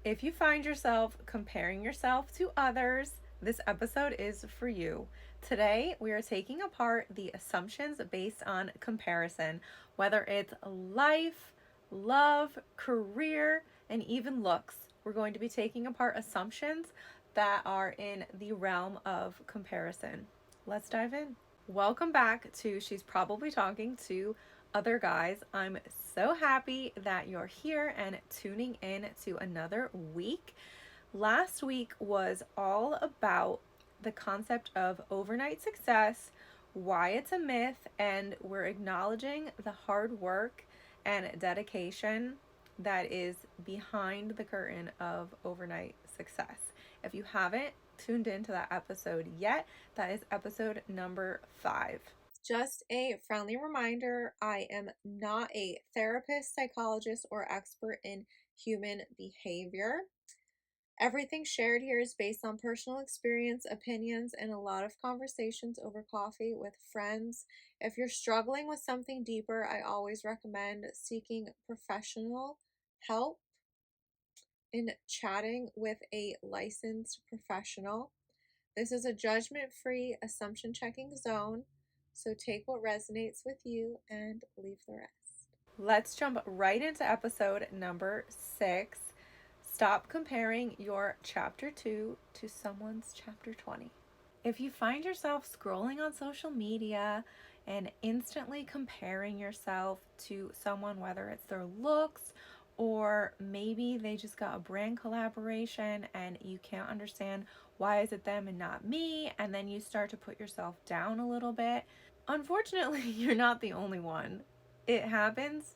If you find yourself comparing yourself to others, this episode is for you. Today, we are taking apart the assumptions based on comparison, whether it's life, love, career, and even looks. We're going to be taking apart assumptions that are in the realm of comparison. Let's dive in. Welcome back to She's Probably Talking to Other Guys. I'm so happy that you're here and tuning in to another week. Last week was all about the concept of overnight success, why it's a myth, and we're acknowledging the hard work and dedication that is behind the curtain of overnight success. If you haven't tuned into that episode yet, that is episode number 5. Just a friendly reminder, I am not a therapist, psychologist, or expert in human behavior. Everything shared here is based on personal experience, opinions, and a lot of conversations over coffee with friends. If you're struggling with something deeper, I always recommend seeking professional help in chatting with a licensed professional. This is a judgment free, assumption checking zone, so take what resonates with you and leave the rest. Let's jump right into episode number 6. Stop comparing your chapter 2 to someone's chapter 20. If you find yourself scrolling on social media and instantly comparing yourself to someone, whether it's their looks or maybe they just got a brand collaboration and you can't understand why is it them and not me, and then you start to put yourself down a little bit, unfortunately, you're not the only one. It happens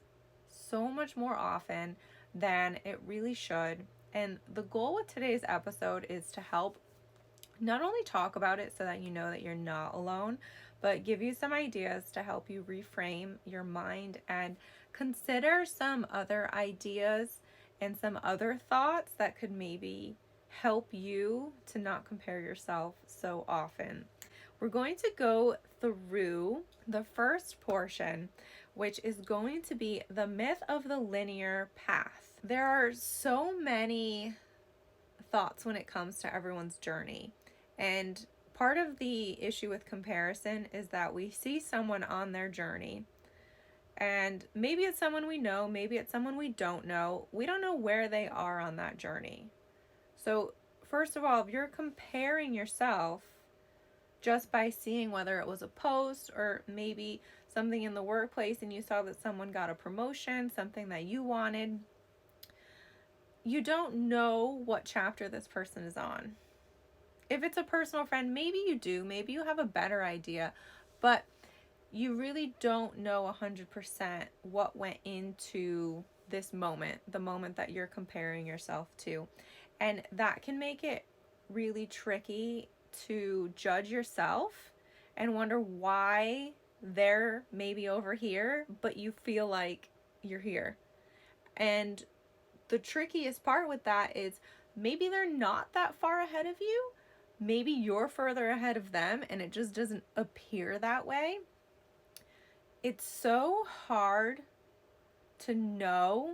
so much more often than it really should. And the goal with today's episode is to help not only talk about it so that you know that you're not alone, but give you some ideas to help you reframe your mind and consider some other ideas and some other thoughts that could maybe help you to not compare yourself so often. We're going to go through the first portion, which is going to be the myth of the linear path. There are so many thoughts when it comes to everyone's journey. And part of the issue with comparison is that we see someone on their journey, and maybe it's someone we know, maybe it's someone we don't know. We don't know where they are on that journey. So, first of all, if you're comparing yourself just by seeing whether it was a post or maybe something in the workplace and you saw that someone got a promotion, something that you wanted, you don't know what chapter this person is on. If it's a personal friend, maybe you do, maybe you have a better idea, but you really don't know 100% what went into this moment, the moment that you're comparing yourself to. And that can make it really tricky to judge yourself and wonder why they're maybe over here, but you feel like you're here. And the trickiest part with that is maybe they're not that far ahead of you. Maybe you're further ahead of them and it just doesn't appear that way. It's so hard to know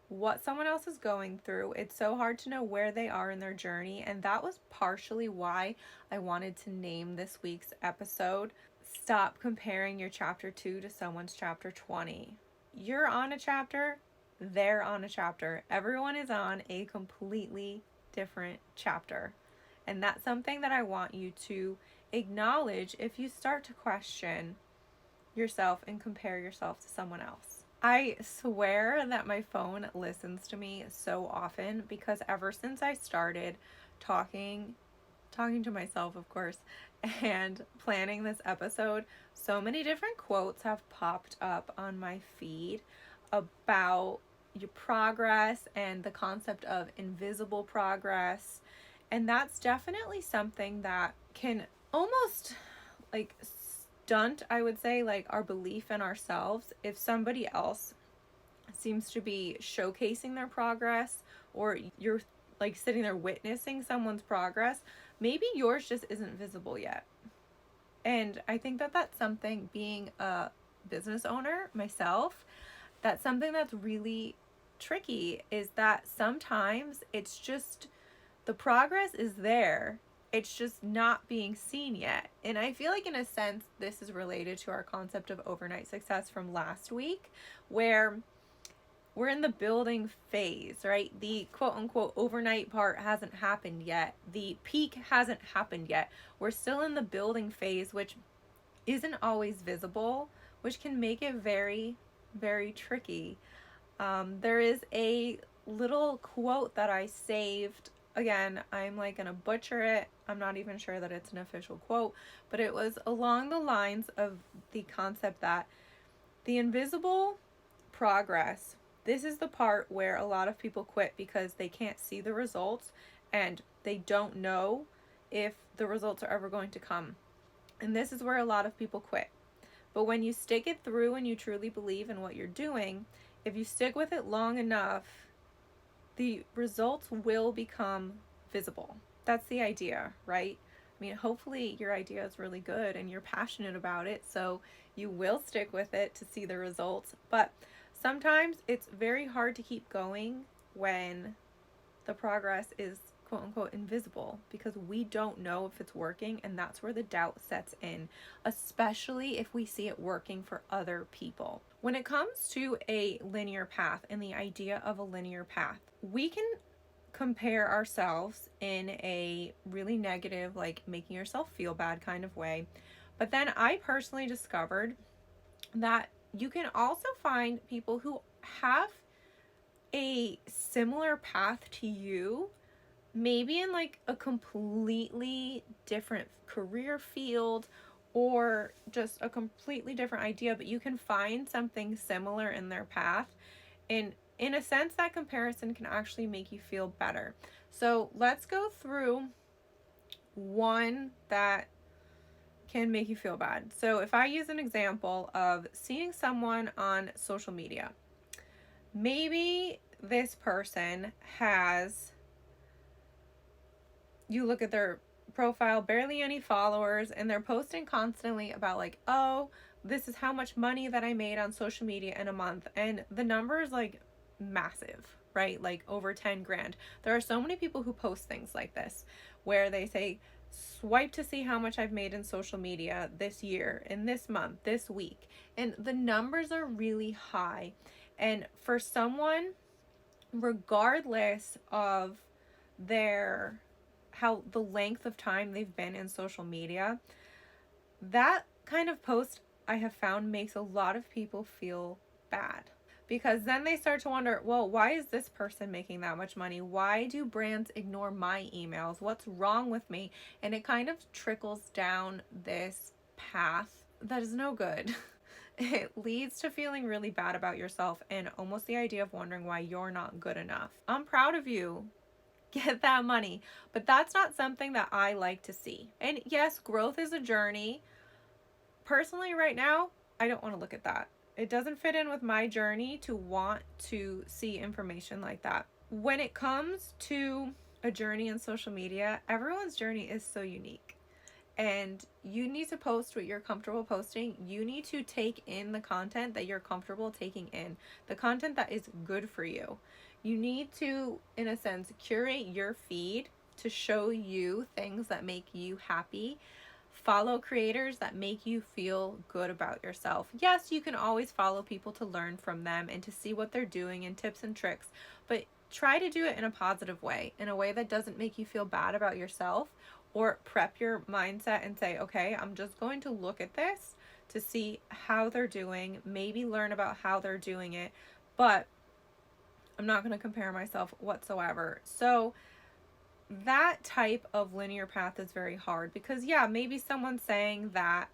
what someone else is going through. It's so hard to know where they are in their journey. And that was partially why I wanted to name this week's episode Stop Comparing Your Chapter 2 to Someone's Chapter 20. You're on a chapter, they're on a chapter. Everyone is on a completely different chapter. And that's something that I want you to acknowledge if you start to question yourself and compare yourself to someone else. I swear that my phone listens to me so often because ever since I started talking to myself, of course, and planning this episode, so many different quotes have popped up on my feed about your progress and the concept of invisible progress. And that's definitely something that can almost like stunt, I would say, like our belief in ourselves if somebody else seems to be showcasing their progress, or you're like sitting there witnessing someone's progress, maybe yours just isn't visible yet. And I think that that's something, being a business owner myself, that's something that's really tricky is that sometimes it's just the progress is there. It's just not being seen yet. And I feel like, in a sense, this is related to our concept of overnight success from last week, where we're in the building phase, right? The quote unquote overnight part hasn't happened yet. The peak hasn't happened yet. We're still in the building phase, which isn't always visible, which can make it very, very tricky. There is a little quote that I saved. Again, I'm like gonna butcher it. I'm not even sure that it's an official quote, but it was along the lines of the concept that the invisible progress, this is the part where a lot of people quit because they can't see the results and they don't know if the results are ever going to come. And this is where a lot of people quit. But when you stick it through and you truly believe in what you're doing, if you stick with it long enough, the results will become visible. That's the idea, right? I mean, hopefully your idea is really good and you're passionate about it, so you will stick with it to see the results. But sometimes it's very hard to keep going when the progress is quote unquote invisible, because we don't know if it's working, and that's where the doubt sets in, especially if we see it working for other people. When it comes to a linear path and the idea of a linear path, we can compare ourselves in a really negative, like making yourself feel bad kind of way. But then I personally discovered that you can also find people who have a similar path to you, maybe in like a completely different career field or just a completely different idea, but you can find something similar in their path. And in a sense, that comparison can actually make you feel better. So let's go through one that can make you feel bad. So if I use an example of seeing someone on social media, maybe this person has, you look at their profile, barely any followers, and they're posting constantly about like, oh, this is how much money that I made on social media in a month. And the number is like massive, right? Like over 10 grand. There are so many people who post things like this where they say, swipe to see how much I've made in social media this year, in this month, this week. And the numbers are really high. And for someone, regardless of their how the length of time they've been in social media, that kind of post, I have found, makes a lot of people feel bad, because then they start to wonder, well, why is this person making that much money? Why do brands ignore my emails? What's wrong with me? And it kind of trickles down this path that is no good. It leads to feeling really bad about yourself and almost the idea of wondering why you're not good enough. I'm proud of you. Get that money. But that's not something that I like to see. And yes, growth is a journey. Personally, right now, I don't want to look at that. It doesn't fit in with my journey to want to see information like that. When it comes to a journey in social media, everyone's journey is so unique. And you need to post what you're comfortable posting. You need to take in the content that you're comfortable taking in, the content that is good for you. You need to, in a sense, curate your feed to show you things that make you happy. Follow creators that make you feel good about yourself. Yes, you can always follow people to learn from them and to see what they're doing and tips and tricks, but try to do it in a positive way, in a way that doesn't make you feel bad about yourself, or prep your mindset and say, okay, I'm just going to look at this to see how they're doing, maybe learn about how they're doing it, but I'm not going to compare myself whatsoever. So that type of linear path is very hard, because yeah, maybe someone's saying that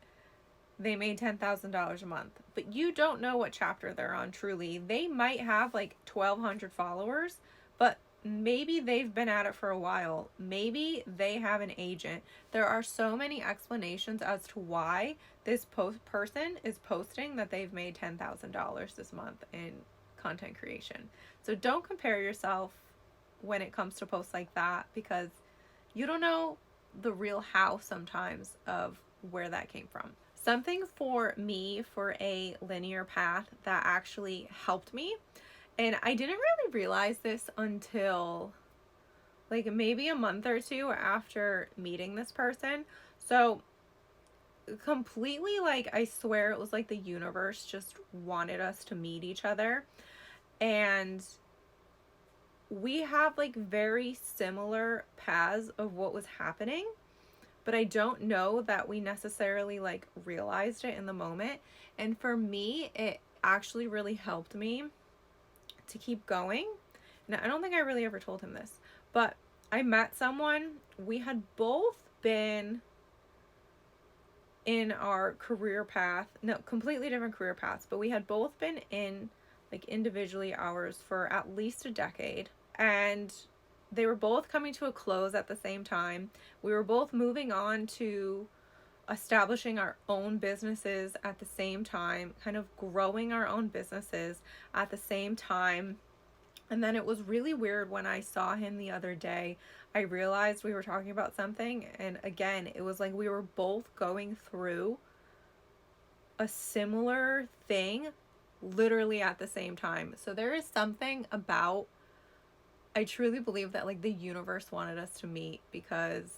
they made $10,000 a month, but you don't know what chapter they're on truly. They might have like 1,200 followers, but maybe they've been at it for a while. Maybe they have an agent. There are so many explanations as to why this person is posting that they've made $10,000 this month in content creation. So don't compare yourself when it comes to posts like that, because you don't know the real how sometimes of where that came from. Something for me for a linear path that actually helped me And I didn't really realize this until like maybe a month or two after meeting this person. So completely, like, I swear it was like the universe just wanted us to meet each other. And we have like very similar paths of what was happening, but I don't know that we necessarily like realized it in the moment. And for me, it actually really helped me to keep going. Now, I don't think I really ever told him this, but I met someone. We had both been in our career path, no, completely different career paths, but we had both been in like individually ours for at least a decade. And they were both coming to a close at the same time. We were both moving on to establishing our own businesses at the same time, kind of growing our own businesses at the same time. And then it was really weird when I saw him the other day. I realized we were talking about something, and again, it was like we were both going through a similar thing literally at the same time. So there is something about, I truly believe that like the universe wanted us to meet, because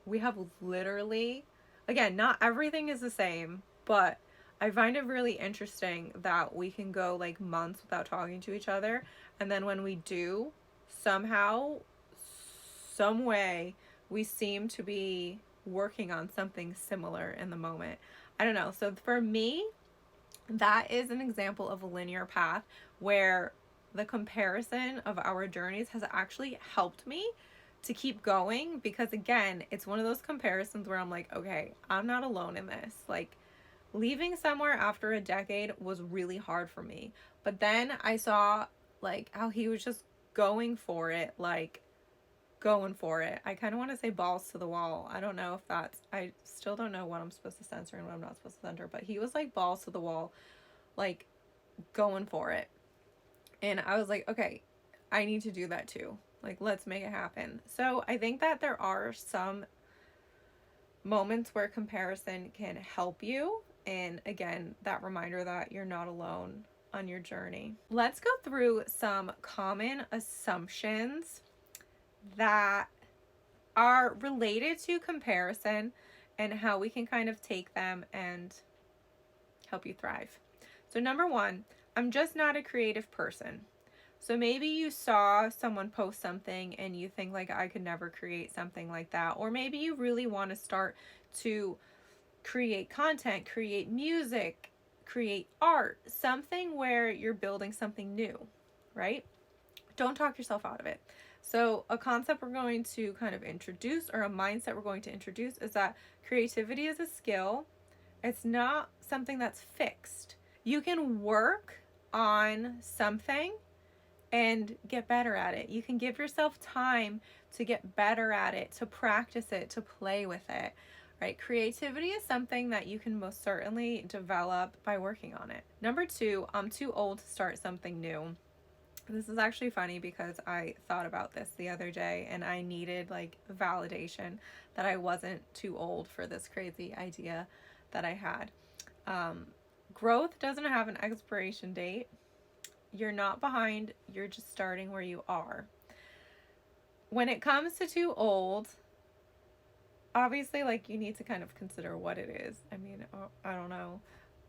we have literally, again, not everything is the same, but I find it really interesting that we can go like months without talking to each other, and then when we do, somehow, some way, we seem to be working on something similar in the moment. I don't know. So for me, that is an example of a linear path where the comparison of our journeys has actually helped me to keep going, because again, it's one of those comparisons where I'm like, okay, I'm not alone in this. Like, leaving somewhere after a decade was really hard for me. But then I saw like how he was just going for it, like going for it. I kind of want to say balls to the wall. I don't know if that's, I still don't know what I'm supposed to censor and what I'm not supposed to censor, but he was like balls to the wall, like going for it. And I was like, okay, I need to do that too. Like, let's make it happen. So I think that there are some moments where comparison can help you. And again, that reminder that you're not alone on your journey. Let's go through some common assumptions that are related to comparison and how we can kind of take them and help you thrive. So, number one, I'm just not a creative person. So maybe you saw someone post something and you think like, I could never create something like that. Or maybe you really want to start to create content, create music, create art, something where you're building something new, right? Don't talk yourself out of it. So a concept we're going to kind of introduce, or a mindset we're going to introduce, is that creativity is a skill. It's not something that's fixed. You can work on something and get better at it. You can give yourself time to get better at it, to practice it, to play with it, right? Creativity is something that you can most certainly develop by working on it. Number two, I'm too old to start something new. This is actually funny because I thought about this the other day and I needed like validation that I wasn't too old for this crazy idea that I had. Growth doesn't have an expiration date. You're not behind, you're just starting where you are. When it comes to too old, obviously, like, you need to kind of consider what it is. I mean, I don't know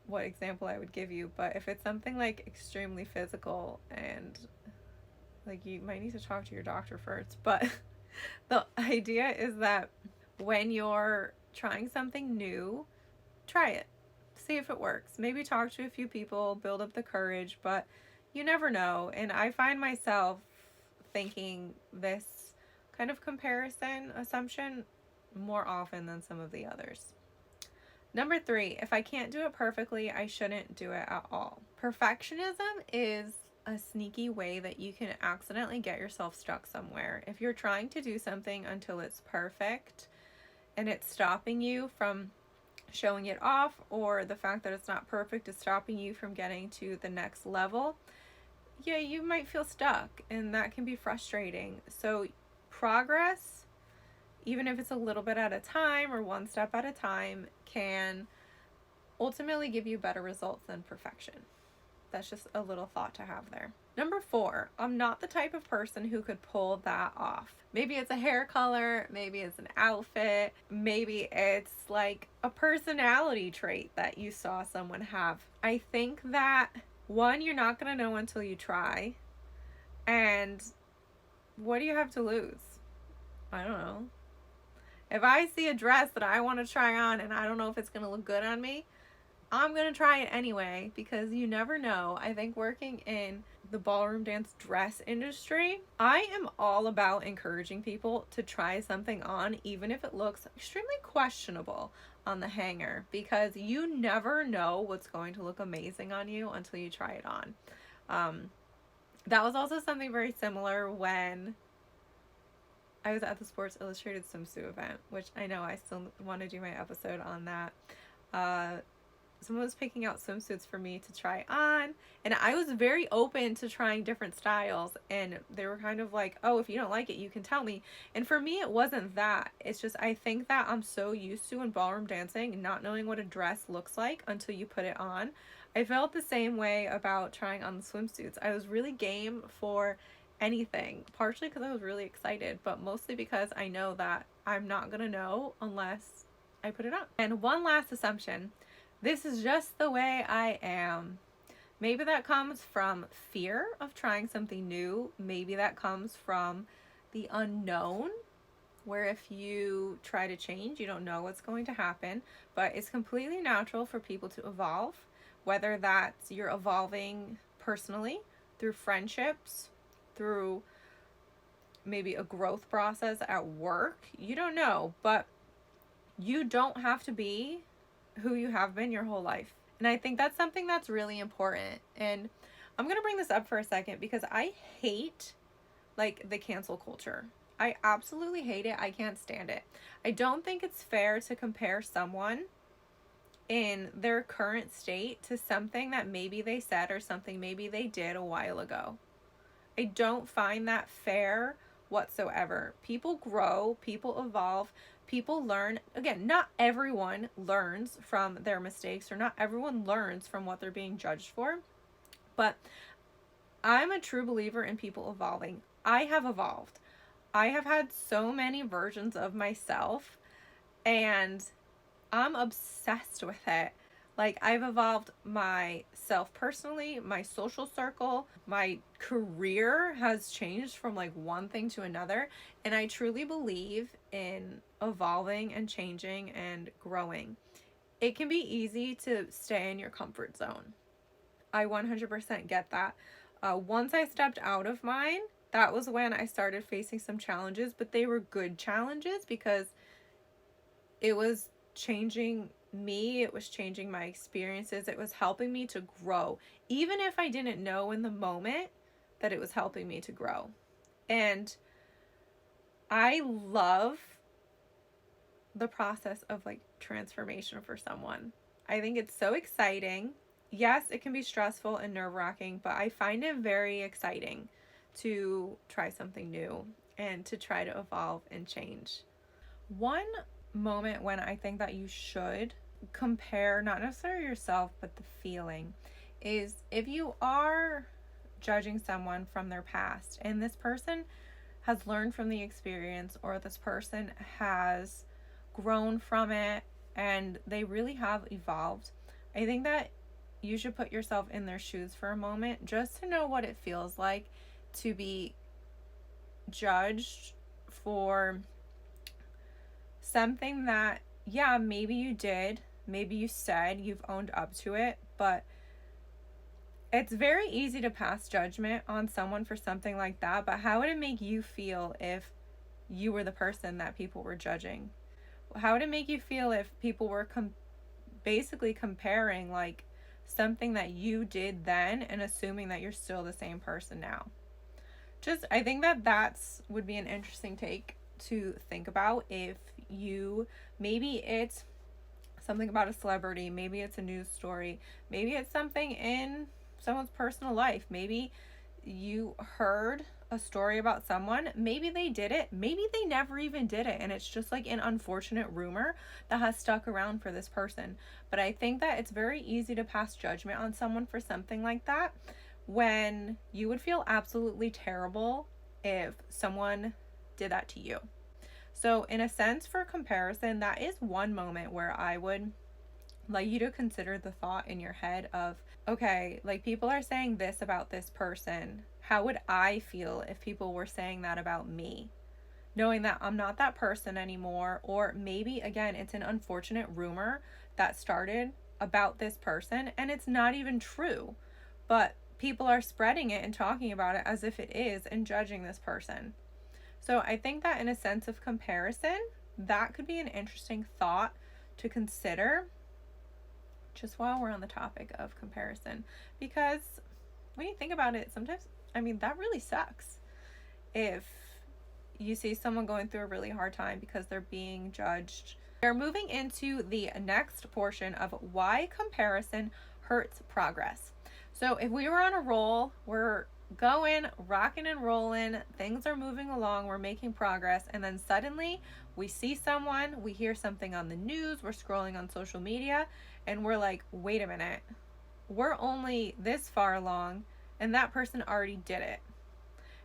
what example I would give you, but if it's something like extremely physical, and like, you might need to talk to your doctor first. But the idea is that when you're trying something new, try it, see if it works. Maybe talk to a few people, build up the courage, but you never know. And I find myself thinking this kind of comparison assumption more often than some of the others. Number three, if I can't do it perfectly, I shouldn't do it at all. Perfectionism is a sneaky way that you can accidentally get yourself stuck somewhere. If you're trying to do something until it's perfect and it's stopping you from showing it off, or the fact that it's not perfect is stopping you from getting to the next level, yeah, you might feel stuck, and that can be frustrating. So progress, even if it's a little bit at a time or one step at a time, can ultimately give you better results than perfection. That's just a little thought to have there. Number 4, I'm not the type of person who could pull that off. Maybe it's a hair color, maybe it's an outfit, maybe it's like a personality trait that you saw someone have. I think that, one, you're not going to know until you try. And what do you have to lose? I don't know. If I see a dress that I want to try on and I don't know if it's going to look good on me, I'm going to try it anyway, because you never know. I think working in the ballroom dance dress industry, I am all about encouraging people to try something on, even if it looks extremely questionable on the hanger, because you never know what's going to look amazing on you until you try it on. That was also something very similar when I was at the Sports Illustrated swimsuit event, which I know I still want to do my episode on that. Someone was picking out swimsuits for me to try on, and I was very open to trying different styles, and they were kind of like, oh, if you don't like it, you can tell me. And for me, it wasn't that. It's just, I think that I'm so used to in ballroom dancing not knowing what a dress looks like until you put it on. I felt the same way about trying on the swimsuits. I was really game for anything, partially because I was really excited, but mostly because I know that I'm not gonna know unless I put it on. And one last assumption: this is just the way I am. Maybe that comes from fear of trying something new. Maybe that comes from the unknown, where if you try to change, you don't know what's going to happen. But it's completely natural for people to evolve, whether that's you're evolving personally through friendships, through maybe a growth process at work. You don't know, but you don't have to be who you have been your whole life. And I think that's something that's really important. And I'm going to bring this up for a second because I hate like the cancel culture. I absolutely hate it. I can't stand it. I don't think it's fair to compare someone in their current state to something that maybe they said or something maybe they did a while ago. I don't find that fair whatsoever. People grow, people evolve, people learn. Again, not everyone learns from their mistakes, or not everyone learns from what they're being judged for. But I'm a true believer in people evolving. I have evolved. I have had so many versions of myself, and I'm obsessed with it. Like, I've evolved myself personally, my social circle, my career has changed from like one thing to another. And I truly believe in evolving and changing and growing. It can be easy to stay in your comfort zone. I 100% get that. Once I stepped out of mine, that was when I started facing some challenges, but they were good challenges because it was changing me, it was changing my experiences, it was helping me to grow, even if I didn't know in the moment that it was helping me to grow. And I love the process of like transformation for someone. I think it's so exciting. Yes, it can be stressful and nerve-wracking, but I find it very exciting to try something new and to try to evolve and change. One moment when I think that you should compare not necessarily yourself but the feeling is if you are judging someone from their past and this person has learned from the experience, or this person has grown from it and they really have evolved. I think that you should put yourself in their shoes for a moment just to know what it feels like to be judged for something that, yeah, maybe you did, maybe you said, you've owned up to it, but it's very easy to pass judgment on someone for something like that. But how would it make you feel if you were the person that people were judging? How would it make you feel if people were basically comparing like something that you did then and assuming that you're still the same person now? Just, I think that that's would be an interesting take to think about. If you, maybe it's something about a celebrity, maybe it's a news story, maybe it's something in someone's personal life, maybe you heard a story about someone. Maybe they did it, maybe they never even did it, and it's just like an unfortunate rumor that has stuck around for this person. But I think that it's very easy to pass judgment on someone for something like that, when you would feel absolutely terrible if someone did that to you. So in a sense, for comparison, that is one moment where I would like you to consider the thought in your head of, okay, like people are saying this about this person. How would I feel if people were saying that about me? Knowing that I'm not that person anymore, or maybe again, it's an unfortunate rumor that started about this person and it's not even true, but people are spreading it and talking about it as if it is and judging this person. So I think that in a sense of comparison, that could be an interesting thought to consider just while we're on the topic of comparison. Because when you think about it, sometimes, I mean, that really sucks. If you see someone going through a really hard time because they're being judged. We're moving into the next portion of why comparison hurts progress. So if we were on a roll, we're going, rocking and rolling, things are moving along, we're making progress, and then suddenly we see someone, we hear something on the news, we're scrolling on social media, and we're like, wait a minute, we're only this far along, and that person already did it.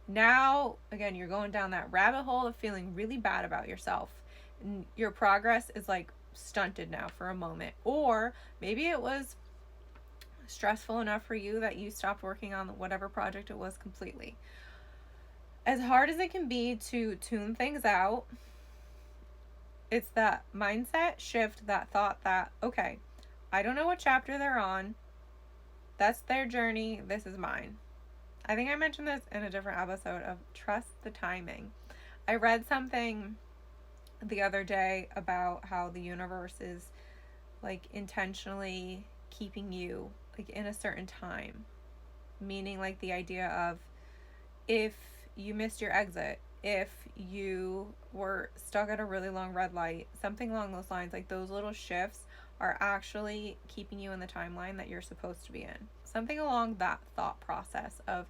Now, again, you're going down that rabbit hole of feeling really bad about yourself. And your progress is like stunted now for a moment. Or maybe it was stressful enough for you that you stopped working on whatever project it was completely. As hard as it can be to tune things out, it's that mindset shift, that thought that, okay, I don't know what chapter they're on. That's their journey. This is mine. I think I mentioned this in a different episode of trust the timing. I read something the other day about how the universe is like intentionally keeping you like in a certain time. Meaning like the idea of if you missed your exit, if you were stuck at a really long red light, something along those lines, like those little shifts are actually keeping you in the timeline that you're supposed to be in. Something along that thought process of,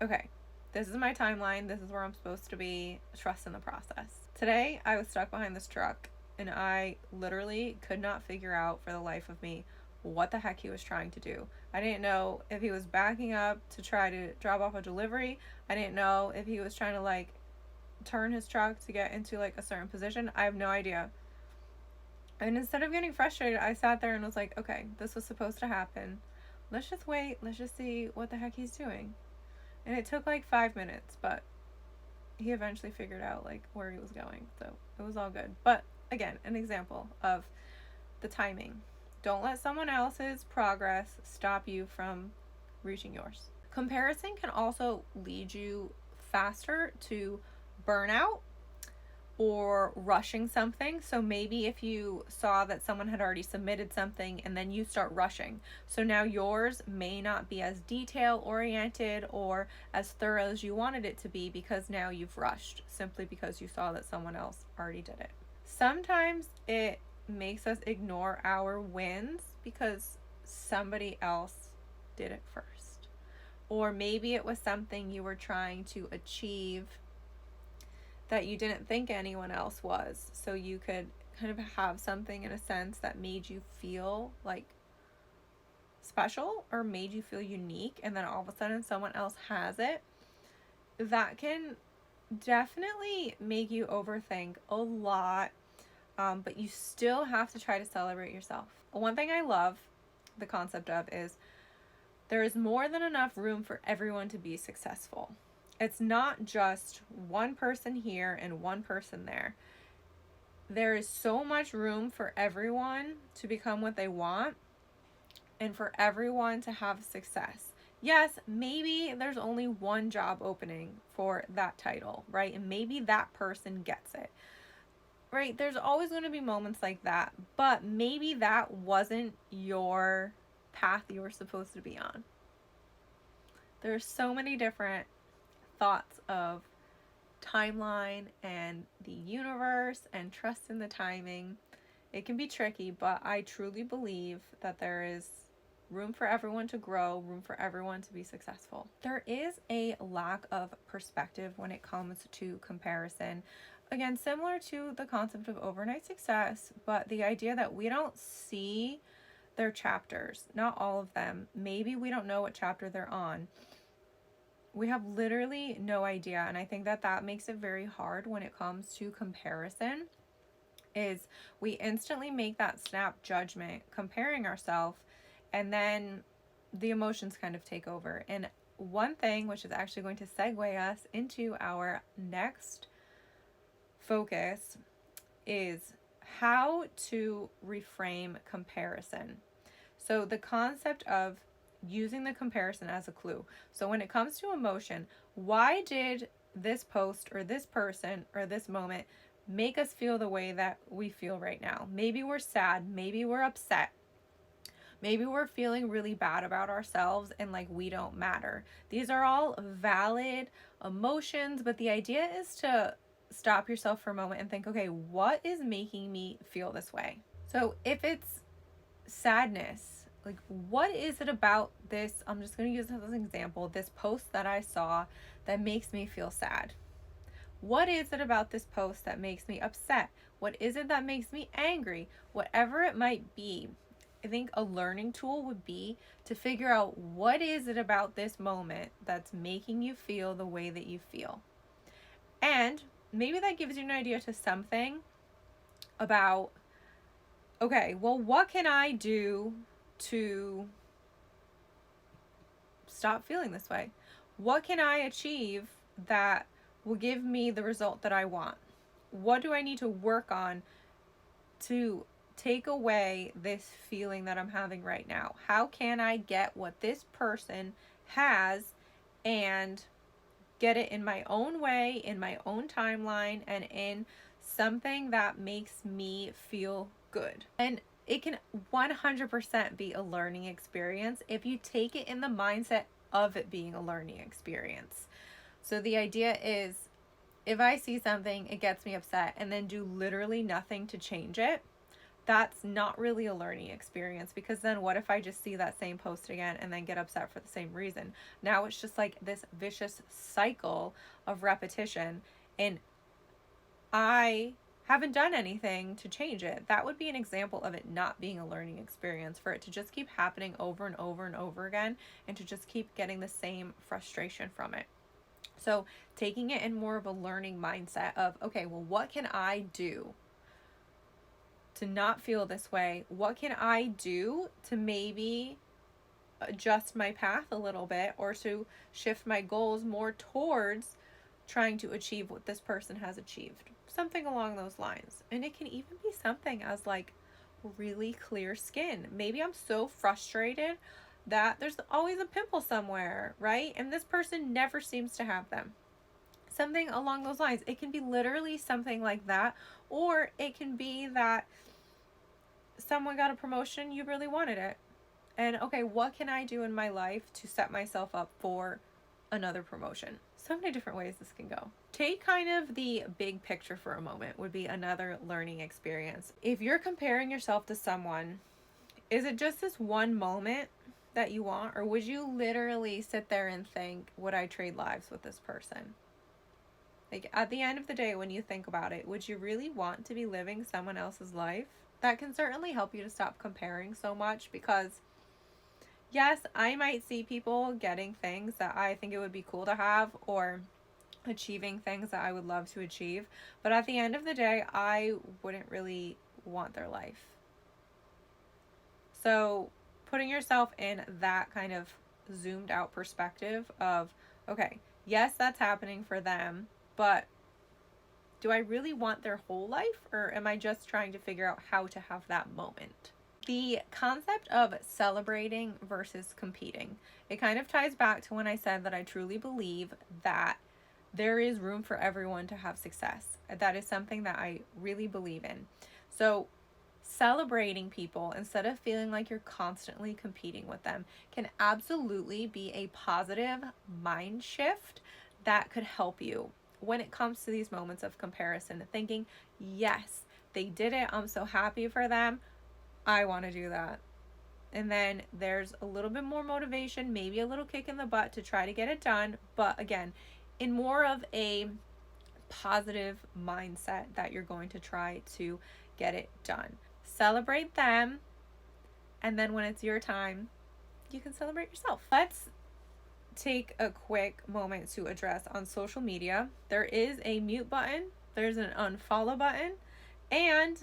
okay, this is my timeline, this is where I'm supposed to be, trust in the process. Today, I was stuck behind this truck, and I literally could not figure out for the life of me what the heck he was trying to do. I didn't know if he was backing up to try to drop off a delivery. I didn't know if he was trying to like turn his truck to get into like a certain position. I have no idea. And instead of getting frustrated, I sat there and was like, okay, this was supposed to happen. Let's just wait. Let's just see what the heck he's doing. And it took like 5 minutes, but he eventually figured out like where he was going. So it was all good. But again, an example of the timing. Don't let someone else's progress stop you from reaching yours. Comparison can also lead you faster to burnout or rushing something. So maybe if you saw that someone had already submitted something and then you start rushing, so now yours may not be as detail oriented or as thorough as you wanted it to be because now you've rushed simply because you saw that someone else already did it. Sometimes it makes us ignore our wins because somebody else did it first, or maybe it was something you were trying to achieve that you didn't think anyone else was, so you could kind of have something in a sense that made you feel like special or made you feel unique, and then all of a sudden someone else has it. That can definitely make you overthink a lot, but you still have to try to celebrate yourself. One thing I love the concept of is there is more than enough room for everyone to be successful. It's not just one person here and one person there. There is so much room for everyone to become what they want and for everyone to have success. Yes, maybe there's only one job opening for that title, right? And maybe that person gets it, right? There's always going to be moments like that, but maybe that wasn't your path you were supposed to be on. There's so many different thoughts of timeline and the universe and trust in the timing. It can be tricky, but I truly believe that there is room for everyone to grow, room for everyone to be successful. There is a lack of perspective when it comes to comparison. Again, similar to the concept of overnight success, but the idea that we don't see their chapters, not all of them. Maybe we don't know what chapter they're on. We have literally no idea. And I think that that makes it very hard when it comes to comparison, is we instantly make that snap judgment comparing ourselves, and then the emotions kind of take over. And one thing, which is actually going to segue us into our next focus, is how to reframe comparison. So the concept of using the comparison as a clue. So when it comes to emotion, why did this post or this person or this moment make us feel the way that we feel right now? Maybe we're sad, maybe we're upset, maybe we're feeling really bad about ourselves and like we don't matter. These are all valid emotions, but the idea is to stop yourself for a moment and think, okay, what is making me feel this way? So if it's sadness, like what is it about this, I'm just going to use this as an example, this post that I saw that makes me feel sad? What is it about this post that makes me upset? What is it that makes me angry? Whatever it might be, I think a learning tool would be to figure out what is it about this moment that's making you feel the way that you feel. And maybe that gives you an idea to something about, okay, well, what can I do to stop feeling this way? What can I achieve that will give me the result that I want? What do I need to work on to take away this feeling that I'm having right now? How can I get what this person has and get it in my own way, in my own timeline, and in something that makes me feel good? And it can 100% be a learning experience if you take it in the mindset of it being a learning experience. So the idea is, if I see something, it gets me upset, and then do literally nothing to change it, that's not really a learning experience, because then what if I just see that same post again and then get upset for the same reason? Now it's just like this vicious cycle of repetition, and I haven't done anything to change it. That would be an example of it not being a learning experience, for it to just keep happening over and over and over again, and to just keep getting the same frustration from it. So taking it in more of a learning mindset of, okay, well, what can I do to not feel this way? What can I do to maybe adjust my path a little bit, or to shift my goals more towards trying to achieve what this person has achieved? Something along those lines. And it can even be something as like really clear skin. Maybe I'm so frustrated that there's always a pimple somewhere, right? And this person never seems to have them. Something along those lines. It can be literally something like that, or it can be that someone got a promotion, you really wanted it. And okay, what can I do in my life to set myself up for another promotion? So many different ways this can go. Take kind of the big picture for a moment would be another learning experience. If you're comparing yourself to someone, is it just this one moment that you want, or would you literally sit there and think, would I trade lives with this person? Like at the end of the day, when you think about it, would you really want to be living someone else's life? That can certainly help you to stop comparing so much, because yes, I might see people getting things that I think it would be cool to have, or achieving things that I would love to achieve, but at the end of the day, I wouldn't really want their life. So putting yourself in that kind of zoomed out perspective of, okay, yes, that's happening for them, but do I really want their whole life, or am I just trying to figure out how to have that moment? The concept of celebrating versus competing, it kind of ties back to when I said that I truly believe that there is room for everyone to have success. That is something that I really believe in. So celebrating people instead of feeling like you're constantly competing with them can absolutely be a positive mind shift that could help you when it comes to these moments of comparison, thinking, yes, they did it, I'm so happy for them, I want to do that. and then there's a little bit more motivation, maybe a little kick in the butt to try to get it done, but again, in more of a positive mindset that you're going to try to get it done. Celebrate them, and then when it's your time, you can celebrate yourself. Let's take a quick moment to address on social media. There is a mute button, there's an unfollow button, and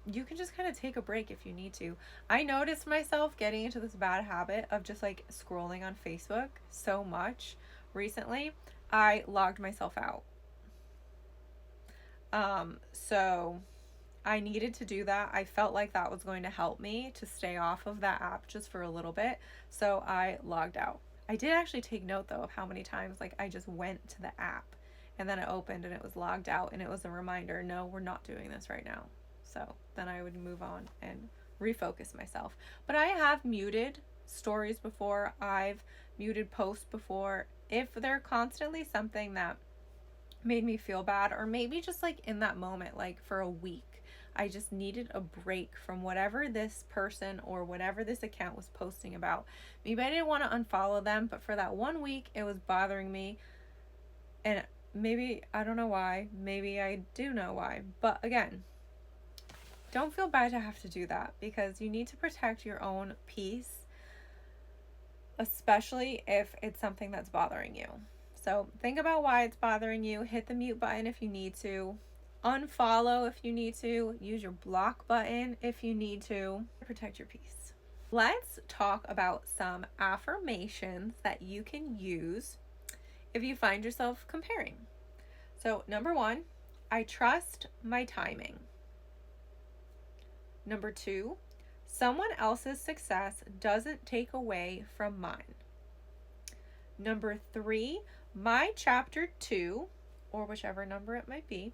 you can just kind of take a break if you need to. I noticed myself getting into this bad habit of just like scrolling on Facebook so much recently. I logged myself out. So I needed to do that. I felt like that was going to help me to stay off of that app just for a little bit. So I logged out. I did actually take note though of how many times like I just went to the app and then it opened and it was logged out and it was a reminder, no, we're not doing this right now. So then I would move on and refocus myself. But I have muted stories before. I've muted posts before. If they're constantly something that made me feel bad, or maybe just like in that moment, like for a week, I just needed a break from whatever this person or whatever this account was posting about. Maybe I didn't want to unfollow them, but for that 1 week, it was bothering me. And maybe, I don't know why, maybe I do know why. But again, don't feel bad to have to do that, because you need to protect your own peace, especially if it's something that's bothering you. So think about why it's bothering you. Hit the mute button if you need to. Unfollow if you need to. Use your block button if you need to. Protect your peace. Let's talk about some affirmations that you can use if you find yourself comparing. So number 1, I trust my timing. Number 2, someone else's success doesn't take away from mine. Number 3, my chapter 2, or whichever number it might be,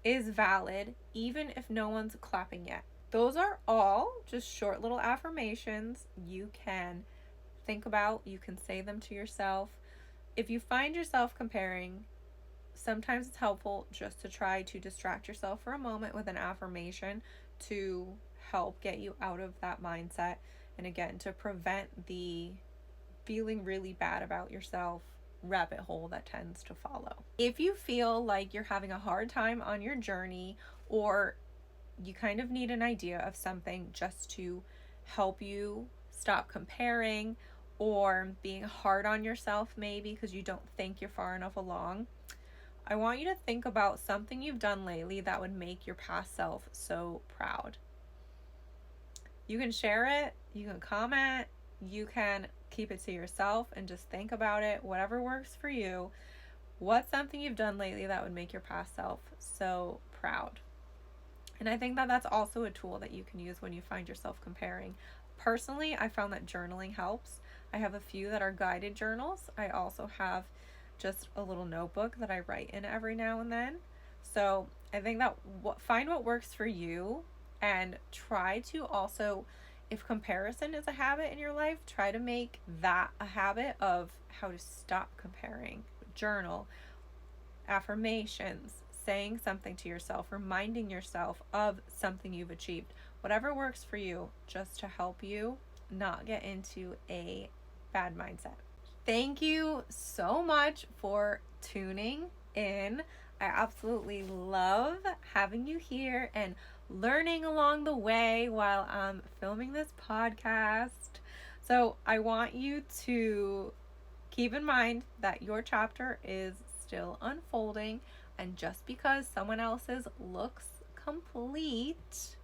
is valid even if no one's clapping yet. Those are all just short little affirmations you can think about. You can say them to yourself. If you find yourself comparing, sometimes it's helpful just to try to distract yourself for a moment with an affirmation to help get you out of that mindset, and again, to prevent the feeling really bad about yourself rabbit hole that tends to follow. If you feel like you're having a hard time on your journey, or you kind of need an idea of something just to help you stop comparing or being hard on yourself, maybe because you don't think you're far enough along, I want you to think about something you've done lately that would make your past self so proud. You can share it, you can comment, you can keep it to yourself and just think about it, whatever works for you. What's something you've done lately that would make your past self so proud? And I think that that's also a tool that you can use when you find yourself comparing. Personally, I found that journaling helps. I have a few that are guided journals. I also have just a little notebook that I write in every now and then. So I think that find what works for you, and try to also, if comparison is a habit in your life, try to make that a habit of how to stop comparing. Journal, affirmations, saying something to yourself, reminding yourself of something you've achieved. Whatever works for you, just to help you not get into a bad mindset. Thank you so much for tuning in. I absolutely love having you here and learning along the way while I'm filming this podcast. So I want you to keep in mind that your chapter is still unfolding, and just because someone else's looks complete,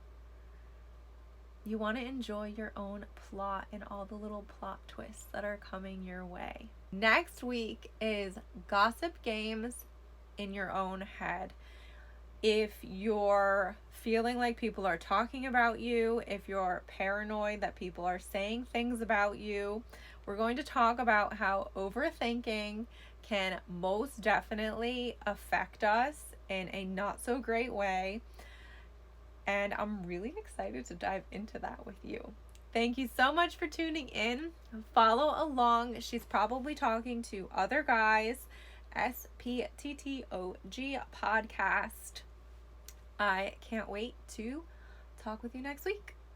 you want to enjoy your own plot and all the little plot twists that are coming your way. Next week is gossip games in your own head. If you're feeling like people are talking about you, if you're paranoid that people are saying things about you, we're going to talk about how overthinking can most definitely affect us in a not so great way. And I'm really excited to dive into that with you. Thank you so much for tuning in. Follow along. She's probably talking to other guys. SPTTOG podcast. I can't wait to talk with you next week.